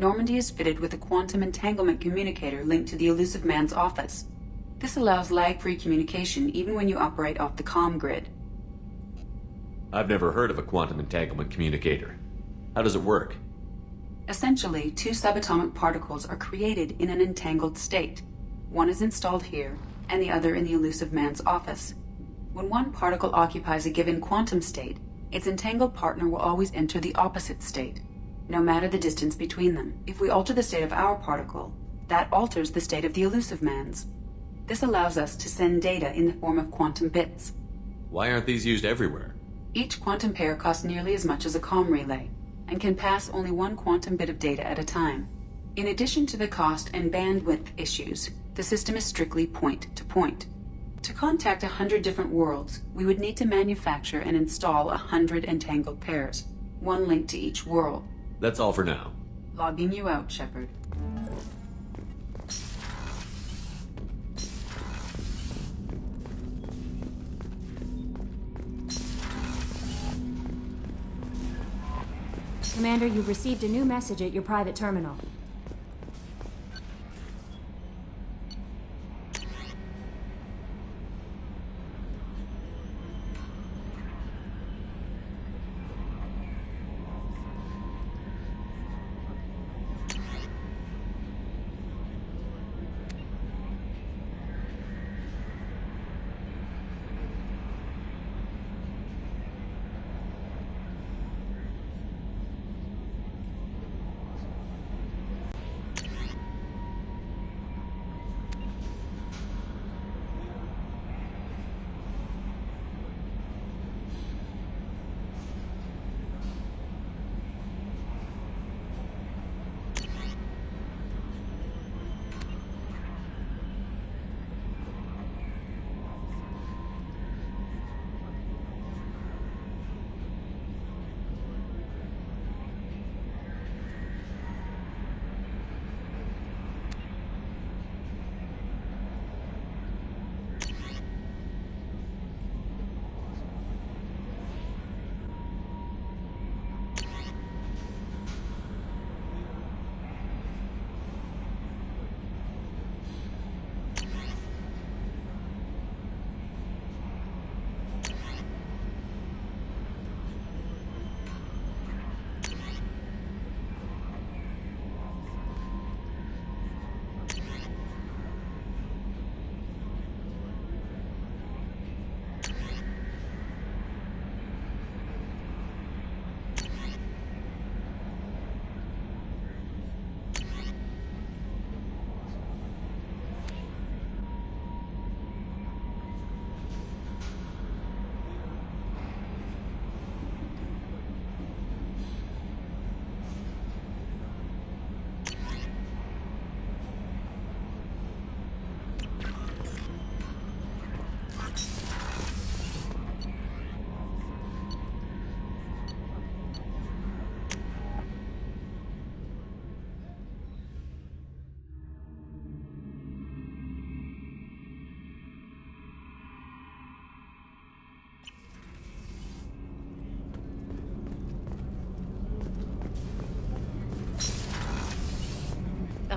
Normandy is fitted with a quantum entanglement communicator linked to the Elusive Man's office. This allows lag-free communication even when you operate off the comm grid. I've never heard of a quantum entanglement communicator. How does it work? Essentially, two subatomic particles are created in an entangled state. One is installed here, and the other in the Elusive Man's office. When one particle occupies a given quantum state, its entangled partner will always enter the opposite state, no matter the distance between them. If we alter the state of our particle, that alters the state of the Elusive Man's. This allows us to send data in the form of quantum bits. Why aren't these used everywhere? Each quantum pair costs nearly as much as a comm relay, and can pass only one quantum bit of data at a time. In addition to the cost and bandwidth issues, the system is strictly point-to-point. To contact 100 different worlds, we would need to manufacture and install 100 entangled pairs, one link to each world. That's all for now. Logging you out, Shepard. Commander, you've received a new message at your private terminal.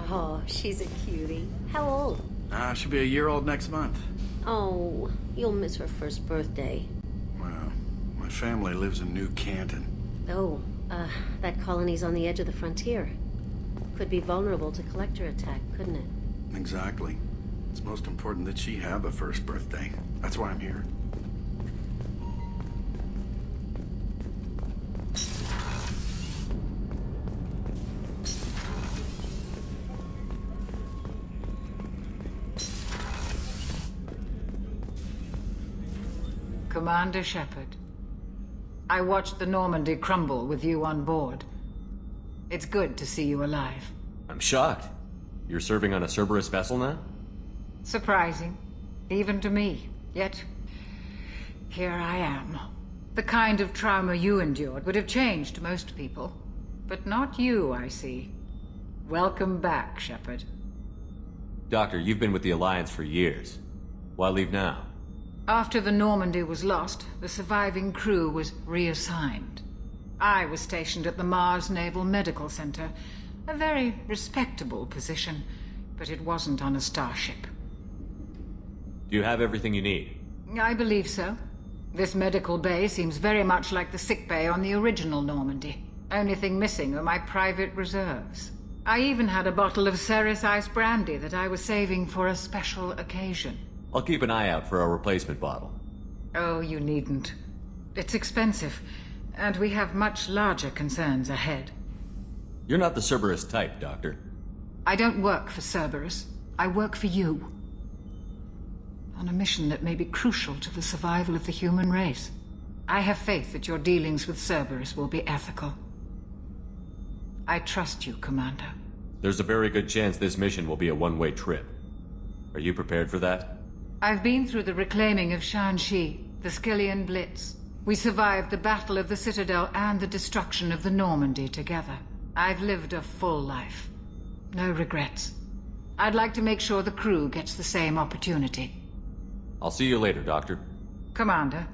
Oh, she's a cutie. How old? She'll be a year old next month. Oh, you'll miss her first birthday. Well, my family lives in New Canton. Oh, that colony's on the edge of the frontier. Could be vulnerable to collector attack, couldn't it? Exactly. It's most important that she have a first birthday. That's why I'm here. Commander Shepard, I watched the Normandy crumble with you on board. It's good to see you alive. I'm shocked. You're serving on a Cerberus vessel now? Surprising, even to me. Yet, here I am. The kind of trauma you endured would have changed most people. But not you, I see. Welcome back, Shepard. Doctor, you've been with the Alliance for years. Why leave now? After the Normandy was lost, the surviving crew was reassigned. I was stationed at the Mars Naval Medical Center, A very respectable position, but it wasn't on a starship. Do you have everything you need? I believe so. This medical bay seems very much like the sick bay on the original Normandy. Only thing missing are my private reserves. I even had a bottle of Ceres Ice brandy that I was saving for a special occasion. I'll keep an eye out for a replacement bottle. Oh, you needn't. It's expensive, and we have much larger concerns ahead. You're not the Cerberus type, Doctor. I don't work for Cerberus. I work for you. On a mission that may be crucial to the survival of the human race. I have faith that your dealings with Cerberus will be ethical. I trust you, Commander. There's a very good chance this mission will be a one-way trip. Are you prepared for that? I've been through the reclaiming of Shanxi, the Skillian Blitz. We survived the Battle of the Citadel and the destruction of the Normandy together. I've lived a full life. No regrets. I'd like to make sure the crew gets the same opportunity. I'll see you later, Doctor. Commander.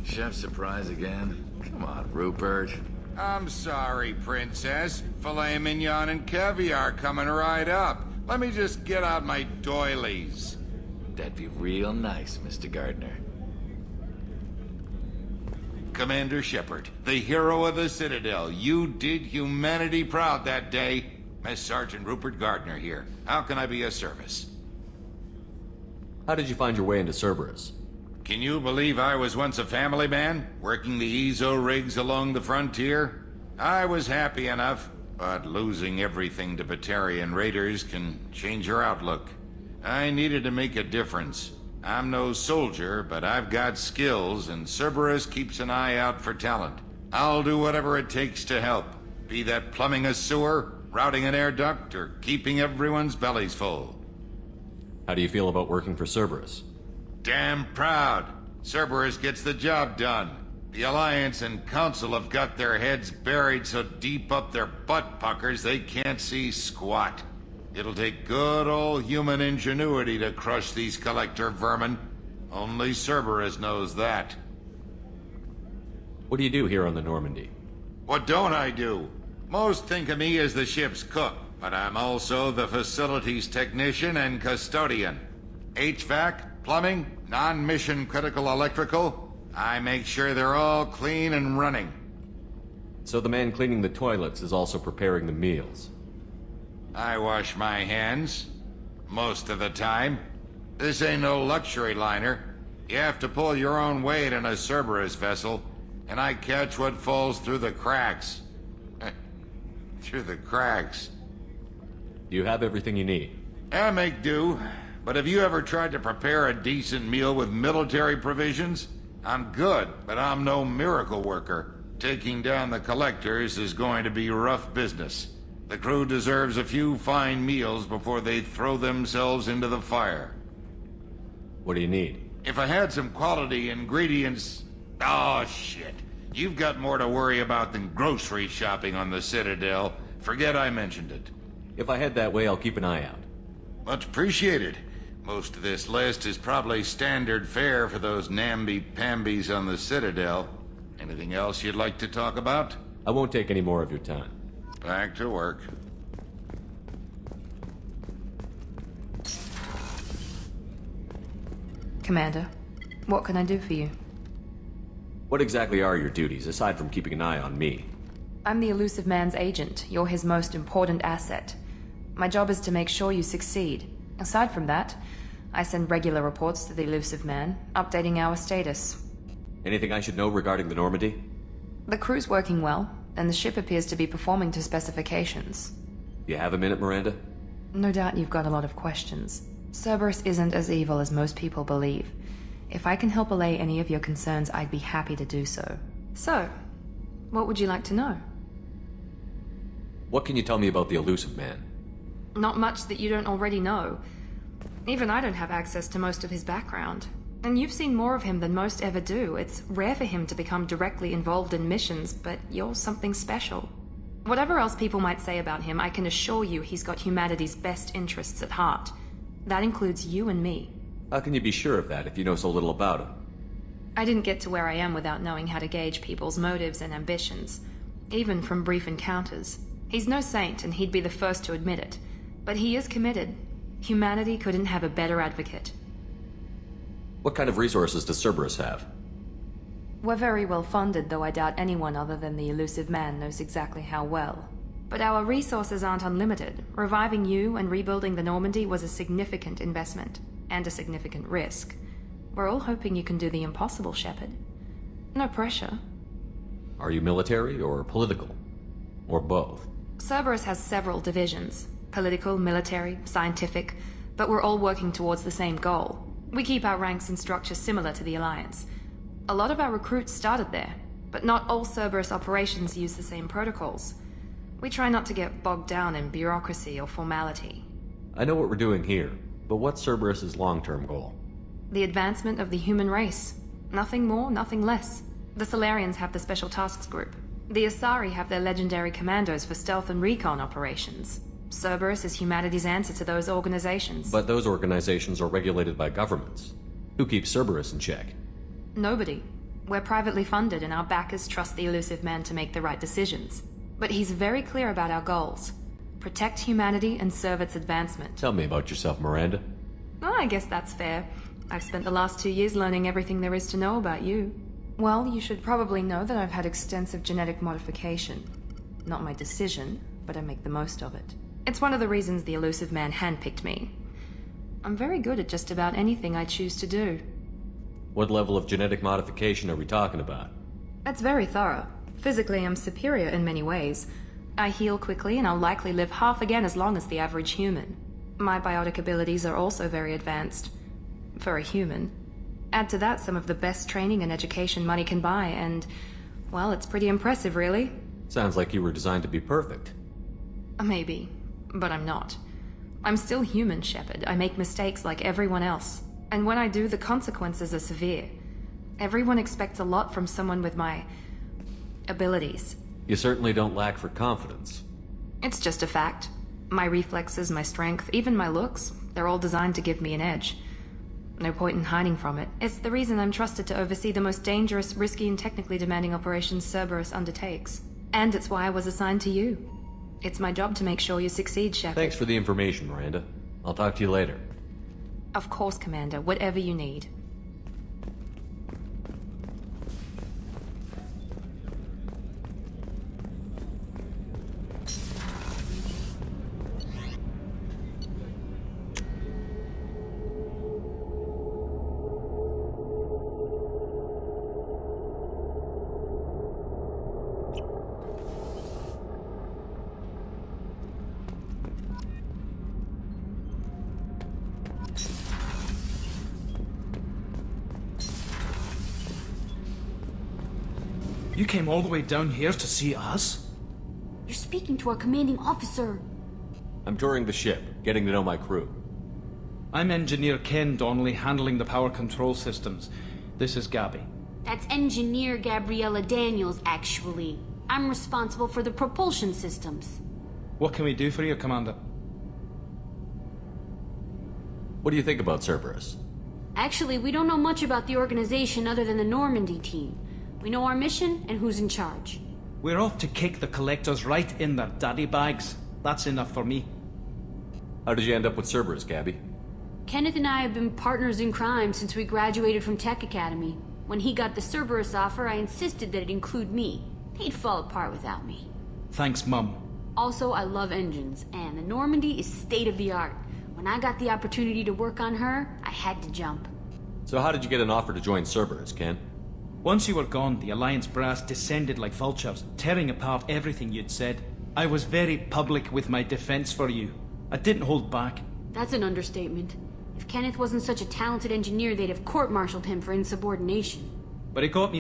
Chef surprise again? Come on, Rupert. I'm sorry, Princess. Filet mignon and caviar coming right up. Let me just get out my doilies. That'd be real nice, Mr. Gardner. Commander Shepard, the hero of the Citadel. You did humanity proud that day. Mess Sergeant Rupert Gardner here. How can I be of service? How did you find your way into Cerberus? Can you believe I was once a family man, working the EZO rigs along the frontier? I was happy enough, but losing everything to Batarian raiders can change your outlook. I needed to make a difference. I'm no soldier, but I've got skills, and Cerberus keeps an eye out for talent. I'll do whatever it takes to help, be that plumbing a sewer, routing an air duct, or keeping everyone's bellies full. How do you feel about working for Cerberus? Damn proud. Cerberus gets the job done. The Alliance and Council have got their heads buried so deep up their butt puckers they can't see squat. It'll take good old human ingenuity to crush these collector vermin. Only Cerberus knows that. What do you do here on the Normandy? What don't I do? Most think of me as the ship's cook, but I'm also the facilities technician and custodian. HVAC, plumbing, non-mission critical electrical. I make sure they're all clean and running. So the man cleaning the toilets is also preparing the meals. I wash my hands. Most of the time. This ain't no luxury liner. You have to pull your own weight in a Cerberus vessel, and I catch what falls through the cracks. Through the cracks. Do you have everything you need? I make do. But have you ever tried to prepare a decent meal with military provisions? I'm good, but I'm no miracle worker. Taking down the collectors is going to be rough business. The crew deserves a few fine meals before they throw themselves into the fire. What do you need? If I had some quality ingredients... Oh, shit. You've got more to worry about than grocery shopping on the Citadel. Forget I mentioned it. If I head that way, I'll keep an eye out. Much appreciated. Most of this list is probably standard fare for those namby-pambies on the Citadel. Anything else you'd like to talk about? I won't take any more of your time. Back to work. Commander, what can I do for you? What exactly are your duties, aside from keeping an eye on me? I'm the Elusive Man's agent. You're his most important asset. My job is to make sure you succeed. Aside from that, I send regular reports to the Elusive Man, updating our status. Anything I should know regarding the Normandy? The crew's working well, and the ship appears to be performing to specifications. You have a minute, Miranda? No doubt you've got a lot of questions. Cerberus isn't as evil as most people believe. If I can help allay any of your concerns, I'd be happy to do so. So, what would you like to know? What can you tell me about the Elusive Man? Not much that you don't already know. Even I don't have access to most of his background. And you've seen more of him than most ever do. It's rare for him to become directly involved in missions, but you're something special. Whatever else people might say about him, I can assure you he's got humanity's best interests at heart. That includes you and me. How can you be sure of that if you know so little about him? I didn't get to where I am without knowing how to gauge people's motives and ambitions, even from brief encounters. He's no saint, and he'd be the first to admit it. But he is committed. Humanity couldn't have a better advocate. What kind of resources does Cerberus have? We're very well funded, though I doubt anyone other than the elusive man knows exactly how well. But our resources aren't unlimited. Reviving you and rebuilding the Normandy was a significant investment, and a significant risk. We're all hoping you can do the impossible, Shepard. No pressure. Are you military or political? Or both? Cerberus has several divisions. Political, military, scientific, but we're all working towards the same goal. We keep our ranks and structure similar to the Alliance. A lot of our recruits started there, but not all Cerberus operations use the same protocols. We try not to get bogged down in bureaucracy or formality. I know what we're doing here, but what's Cerberus's long-term goal? The advancement of the human race. Nothing more, nothing less. The Solarians have the Special Tasks Group. The Asari have their legendary commandos for stealth and recon operations. Cerberus is humanity's answer to those organizations. But those organizations are regulated by governments. Who keeps Cerberus in check? Nobody. We're privately funded, and our backers trust the elusive man to make the right decisions. But he's very clear about our goals. Protect humanity and serve its advancement. Tell me about yourself, Miranda. Oh, I guess that's fair. I've spent the last 2 years learning everything there is to know about you. Well, you should probably know that I've had extensive genetic modification. Not my decision, but I make the most of it. It's one of the reasons the elusive man handpicked me. I'm very good at just about anything I choose to do. What level of genetic modification are we talking about? That's very thorough. Physically, I'm superior in many ways. I heal quickly, and I'll likely live half again as long as the average human. My biotic abilities are also very advanced. For a human. Add to that some of the best training and education money can buy, and, well, it's pretty impressive, really. Sounds like you were designed to be perfect. Maybe, but I'm not. I'm still human, Shepard. I make mistakes like everyone else. And when I do, the consequences are severe. Everyone expects a lot from someone with my abilities. You certainly don't lack for confidence. It's just a fact. My reflexes, my strength, even my looks, they're all designed to give me an edge. No point in hiding from it. It's the reason I'm trusted to oversee the most dangerous, risky, and technically demanding operations Cerberus undertakes. And it's why I was assigned to you. It's my job to make sure you succeed, Shepard. Thanks for the information, Miranda. I'll talk to you later. Of course, Commander. Whatever you need. You came all the way down here to see us? You're speaking to our commanding officer. I'm touring the ship, getting to know my crew. I'm Engineer Ken Donnelly, handling the power control systems. This is Gabby. That's Engineer Gabriella Daniels, actually. I'm responsible for the propulsion systems. What can we do for you, Commander? What do you think about Cerberus? Actually, we don't know much about the organization other than the Normandy team. We know our mission and who's in charge. We're off to kick the collectors right in their daddy bags. That's enough for me. How did you end up with Cerberus, Gabby? Kenneth and I have been partners in crime since we graduated from Tech Academy. When he got the Cerberus offer, I insisted that it include me. He'd fall apart without me. Thanks, Mum. Also, I love engines, and the Normandy is state-of-the-art. When I got the opportunity to work on her, I had to jump. So how did you get an offer to join Cerberus, Ken? Once you were gone, the Alliance brass descended like vultures, tearing apart everything you'd said. I was very public with my defense for you. I didn't hold back. That's an understatement. If Kenneth wasn't such a talented engineer, they'd have court-martialed him for insubordination. But it got me